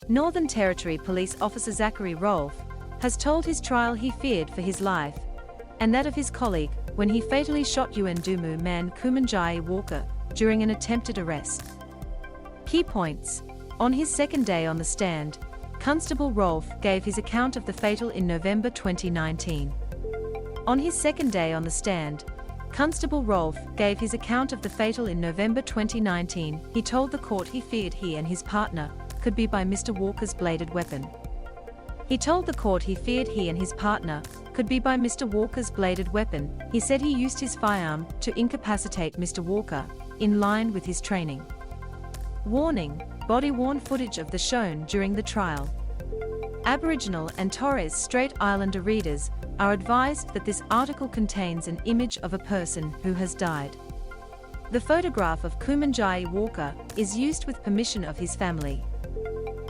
Northern Territory Police Officer Zachary Rolfe has told his trial he feared for his life and that of his colleague when he fatally shot Yuendumu man Kumanjayi Walker during an attempted arrest. Key points. On his second day on the stand, Constable Rolfe gave his account of the fatal in November 2019. On his second day on the stand, Constable Rolfe gave his account of the fatal in November 2019. He told the court he feared he and his partner could be by Mr. Walker's bladed weapon. He told the court he feared he and his partner could be by Mr. Walker's bladed weapon. He said he used his firearm to incapacitate Mr. Walker, in line with his training. Warning: body-worn footage of the shown during the trial. Aboriginal and Torres Strait Islander readers are advised that this article contains an image of a person who has died. The photograph of Kumanjayi Walker is used with permission of his family.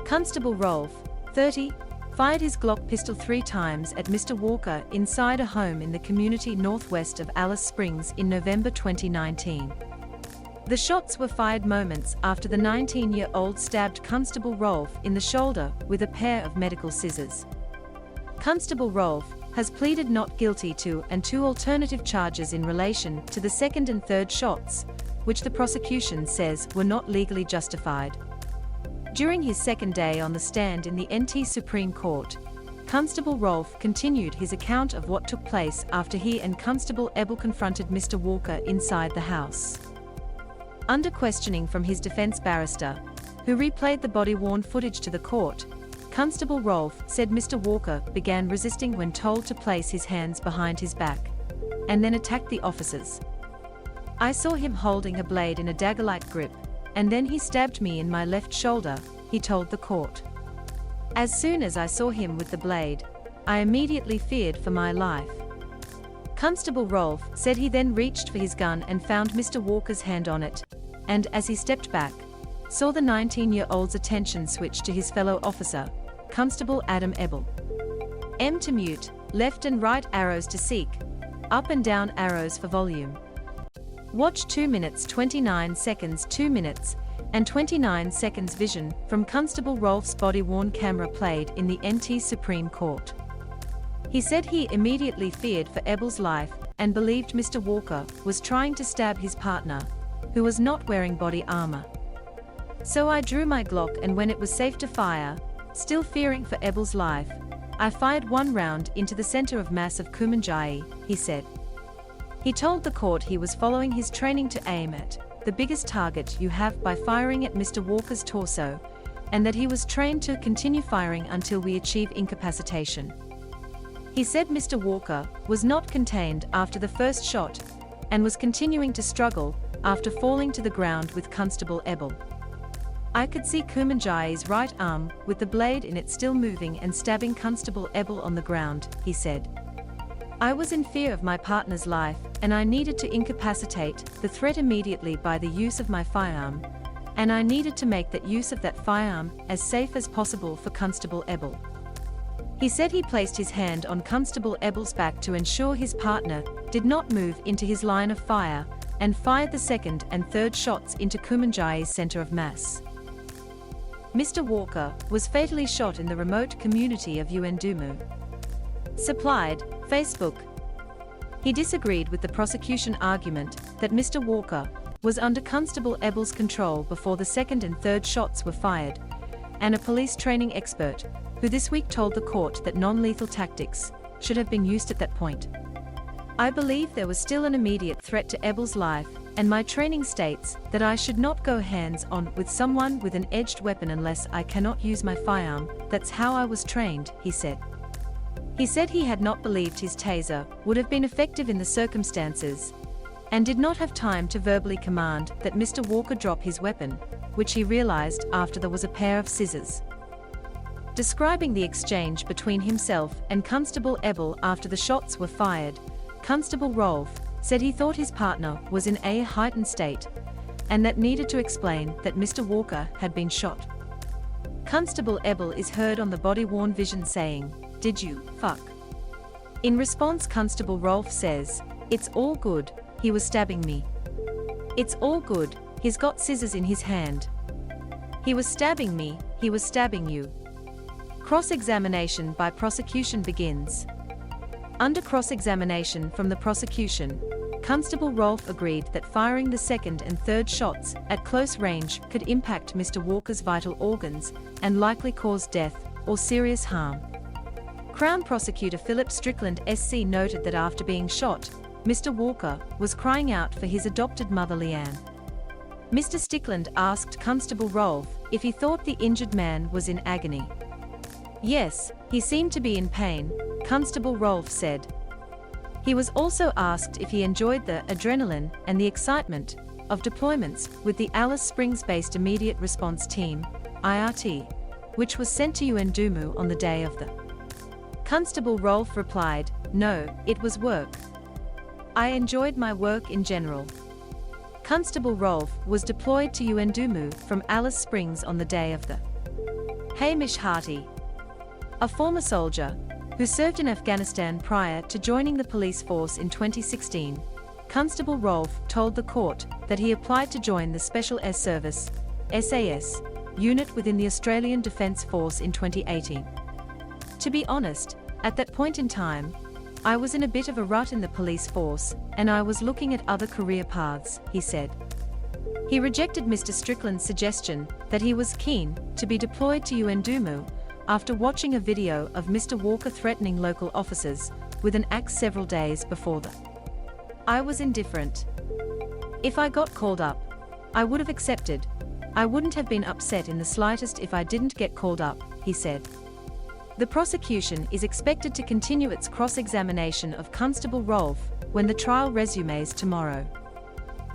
Constable Rolfe, 30, fired his Glock pistol 3 times at Mr. Walker inside a home in the community northwest of Alice Springs in November 2019. The shots were fired moments after the 19-year-old stabbed Constable Rolfe in the shoulder with a pair of medical scissors. Constable Rolfe has pleaded not guilty to and 2 alternative charges in relation to the second and third shots, which the prosecution says were not legally justified. During his second day on the stand in the NT Supreme Court, Constable Rolfe continued his account of what took place after he and Constable Ebel confronted Mr. Walker inside the house. Under questioning from his defense barrister, who replayed the body-worn footage to the court, Constable Rolfe said Mr. Walker began resisting when told to place his hands behind his back, and then attacked the officers. "I saw him holding a blade in a dagger-like grip, and then he stabbed me in my left shoulder," he told the court. "As soon as I saw him with the blade, I immediately feared for my life." Constable Rolfe said he then reached for his gun and found Mr. Walker's hand on it, and as he stepped back, saw the 19-year-old's attention switch to his fellow officer, Constable Adam Ebel. M to mute, left and right arrows to seek, up and down arrows for volume. Watch 2 minutes 29 seconds 2 minutes and 29 seconds vision from Constable Rolfe's body-worn camera played in the NT Supreme Court. He said he immediately feared for Ebel's life and believed Mr. Walker was trying to stab his partner, who was not wearing body armor. "So I drew my Glock, and when it was safe to fire, still fearing for Ebel's life, I fired 1 round into the center of mass of Kumanjayi," he said. He told the court he was following his training to aim at the biggest target you have by firing at Mr. Walker's torso, and that he was trained to continue firing until we achieve incapacitation. He said Mr. Walker was not contained after the first shot and was continuing to struggle after falling to the ground with Constable Ebel. "I could see Kumanjayi's right arm with the blade in it still moving and stabbing Constable Ebel on the ground," he said. "I was in fear of my partner's life, and I needed to incapacitate the threat immediately by the use of my firearm, and I needed to make that use of that firearm as safe as possible for Constable Ebel." He said he placed his hand on Constable Ebel's back to ensure his partner did not move into his line of fire, and fired the second and third shots into Kumanjayi's center of mass. Mr. Walker was fatally shot in the remote community of Yuendumu. Supplied, Facebook. He disagreed with the prosecution argument that Mr. Walker was under Constable Ebel's control before the second and third shots were fired, and a police training expert, who this week told the court that non-lethal tactics should have been used at that point. "I believe there was still an immediate threat to Ebel's life, and my training states that I should not go hands-on with someone with an edged weapon unless I cannot use my firearm. That's how I was trained," he said. He said he had not believed his taser would have been effective in the circumstances, and did not have time to verbally command that Mr. Walker drop his weapon, which he realized after there was a pair of scissors. Describing the exchange between himself and Constable Ebel after the shots were fired, Constable Rolfe said he thought his partner was in a heightened state, and that needed to explain that Mr. Walker had been shot. Constable Ebel is heard on the body-worn vision saying, "Did you fuck?" In response, Constable Rolfe says, "It's all good, he was stabbing me. It's all good, he's got scissors in his hand. He was stabbing me, he was stabbing you. Cross-examination by prosecution begins. Under cross-examination from the prosecution, Constable Rolfe agreed that firing the second and third shots at close range could impact Mr. Walker's vital organs and likely cause death or serious harm. Crown Prosecutor Philip Strickland SC noted that after being shot, Mr. Walker was crying out for his adopted mother Leanne. Mr. Strickland asked Constable Rolfe if he thought the injured man was in agony. Yes, he seemed to be in pain, Constable Rolfe said. He was also asked if he enjoyed the adrenaline and the excitement of deployments with the Alice Springs-based Immediate Response Team, IRT, which was sent to Yuendumu on the day of the. Constable Rolfe replied, "No, it was work. I enjoyed my work in general." Constable Rolfe was deployed to Yuendumu from Alice Springs on the day of the. Hamish Harty, a former soldier who served in Afghanistan prior to joining the police force in 2016, Constable Rolfe told the court that he applied to join the Special Air Service (SAS) unit within the Australian Defence Force in 2018. "To be honest, at that point in time, I was in a bit of a rut in the police force, and I was looking at other career paths," he said. He rejected Mr. Strickland's suggestion that he was keen to be deployed to Yuendumu after watching a video of Mr. Walker threatening local officers with an axe several days before the. "I was indifferent. If I got called up, I would have accepted. I wouldn't have been upset in the slightest if I didn't get called up," he said. The prosecution is expected to continue its cross-examination of Constable Rolfe when the trial resumes tomorrow.